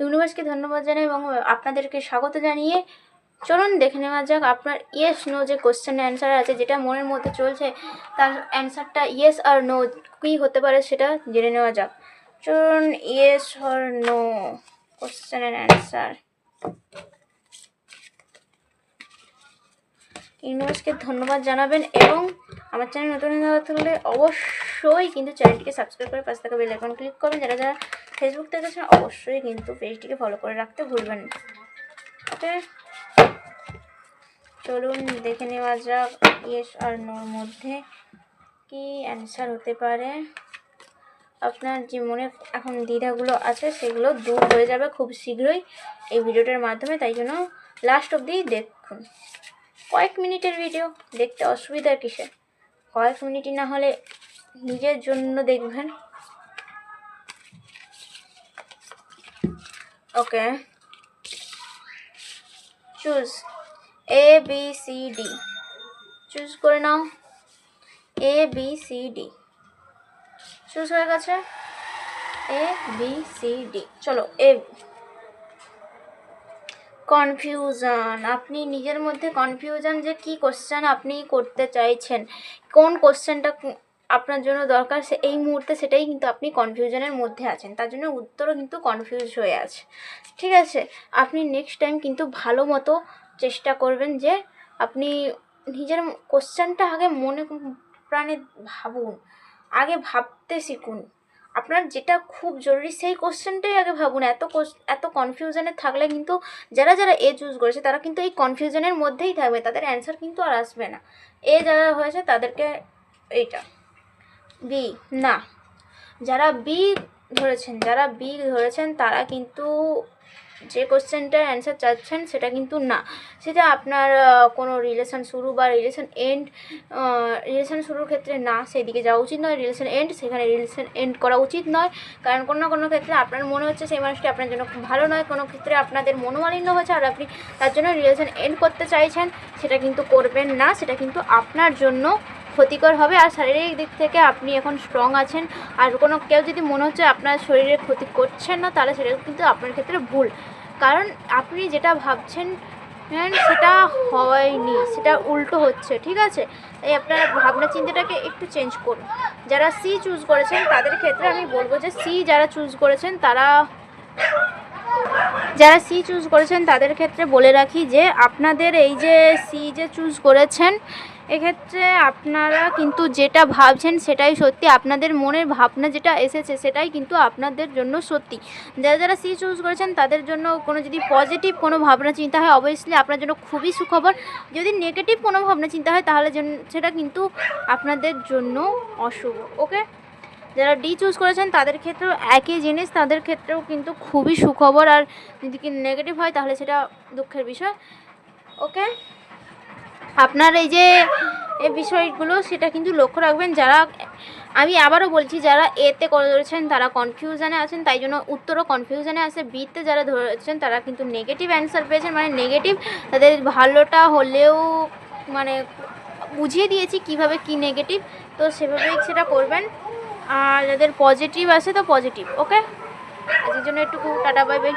ইউনিভার্সকে ধন্যবাদ জানাই এবং আপনাদেরকে স্বাগত জানিয়ে চলুন দেখে নেওয়া যাক আপনার ইয়েস নো যে কোশ্চেনের অ্যান্সার আছে, যেটা মনের মধ্যে চলছে তার অ্যান্সারটা ইয়েস আর নো কী হতে পারে সেটা জেনে নেওয়া যাক। চলুন ইয়েস অর নো কোশ্চেনের অ্যান্সার। ইউনিভার্সকে ধন্যবাদ জানাবেন এবং আমার চ্যানেল নতুন হলে অবশ্যই কিন্তু চ্যানেলটিকে সাবস্ক্রাইব করে পাশে থাকা বেল আইকন ক্লিক করবেন। যারা যারা ফেসবুক থেকে আছেন অবশ্যই কিন্তু পেজটিকে ফলো করে রাখতে ভুলবেন না। ওকে, চলুন দেখে নেওয়া যাক ইয়েস আর নোর মধ্যে কি অ্যান্সার হতে পারে। আপনার যে মনে এখন দ্বিধাগুলো আছে সেগুলো দূর হয়ে যাবে খুব শীঘ্রই এই ভিডিওটার মাধ্যমে, তাই জন্য লাস্ট অবধি দেখুন। কয়েক মিনিটের ভিডিও, দেখতে অসুবিধা কিসে, কয়েক মিনিটই না হলে নিজের জন্য দেখবেন। ওকে, চুজ ABCD, চুজ করে নাও। ABCD চুজ হয়ে গেছে। ABCD, চলো কনফিউশন। আপনি নিজের মধ্যে কনফিউশন যে কি কোশ্চেন আপনি করতে চাইছেন, কোন কোশ্চেনটা আপনার জন্য দরকার এই মুহূর্তে, সেটাই কিন্তু আপনি কনফিউশনের মধ্যে আছেন, তার জন্য উত্তরও কিন্তু কনফিউজ হয়ে আছে। ঠিক আছে, আপনি নেক্সট টাইম কিন্তু ভালো মতো চেষ্টা করবেন যে আপনি নিজের কোশ্চেনটা আগে মনে প্রাণে ভাবুন, আগে ভাবতে শিখুন। আপনার যেটা খুব জরুরি সেই কোশ্চেনটাই আগে ভাবুন। এত কনফিউশনে থাকলে কিন্তু যারা যারা এ চুজ করেছে তারা কিন্তু এই কনফিউশনের মধ্যেই থাকবে, তাদের অ্যান্সার কিন্তু আর আসবে না। যারা হয়েছে তাদেরকে এইটা বি না, যারা বি ধরেছেন তারা কিন্তু যে কোশ্চেনটার অ্যান্সার চাচ্ছেন সেটা কিন্তু না, সেটা আপনার কোনো রিলেশন শুরু বা রিলেশন শুরুর ক্ষেত্রে না, সেদিকে যাওয়া উচিত নয়। সেখানে রিলেশন এন্ড করা উচিত নয়, কারণ কোনো না কোনো ক্ষেত্রে আপনার মনে হচ্ছে সেই মানুষটি আপনার জন্য খুব ভালো নয়, কোনো ক্ষেত্রে আপনাদের মনোমালিন্য হয়েছে আর আপনি তার জন্য রিলেশন এন্ড করতে চাইছেন, সেটা কিন্তু করবেন না। সেটা কিন্তু আপনার জন্য ক্ষতিকর হবে। আর শারীরিক দিক থেকে আপনি এখন স্ট্রং আছেন, আর কেউ যদি মনে হচ্ছে আপনার শরীরে ক্ষতি করছেন না, তাহলে সেটা কিন্তু আপনার ক্ষেত্রে ভুল, কারণ আপনি যেটা ভাবছেন সেটা হয়নি, সেটা উল্টো হচ্ছে। ঠিক আছে, তাই আপনার ভাবনা চিন্তাটাকে একটু চেঞ্জ করুন। যারা সি চুজ করেছেন তাদের ক্ষেত্রে আমি বলবো যে যারা সি চুজ করেছেন তাদের ক্ষেত্রে বলে রাখি যে আপনাদের এই যে সি যে চুজ করেছেন, এক্ষেত্রে আপনারা কিন্তু যেটা ভাবছেন সেটাই সত্যি, আপনাদের মনের ভাবনা যেটা এসেছে সেটাই কিন্তু আপনাদের জন্য সত্যি। যারা যারা সি চুজ করেছেন তাদের জন্য কোনো যদি পজিটিভ কোনো ভাবনা চিন্তা হয় অবভিয়াসলি আপনার জন্য খুবই সুখবর, যদি নেগেটিভ কোনো ভাবনা চিন্তা হয় তাহলে সেটা কিন্তু আপনাদের জন্য অশুভ। ওকে, যারা ডি চুজ করেছেন তাদের ক্ষেত্রেও একই জিনিস, তাদের ক্ষেত্রেও কিন্তু খুবই সুখবর, আর যদি কি নেগেটিভ হয় তাহলে সেটা দুঃখের বিষয়। ওকে, আপনার এই যে এই বিষয়গুলো সেটা কিন্তু লক্ষ্য রাখবেন। আমি আবারও বলছি, যারা এতে ধরেছেন তারা কনফিউশনে আছেন, তাই জন্য উত্তরও কনফিউশনে আসে। বিতে যারা ধরেছেন তারা কিন্তু নেগেটিভ অ্যান্সার পেয়েছেন, মানে নেগেটিভ, তাদের ভালোটা হলেও মানে বুঝিয়ে দিয়েছি কিভাবে কি নেগেটিভ, তো সেভাবেই সেটা করবেন। আর যাদের পজিটিভ আছে তো পজিটিভ। ওকে, আজকের জন্য একটু টাটা, বাই বাই।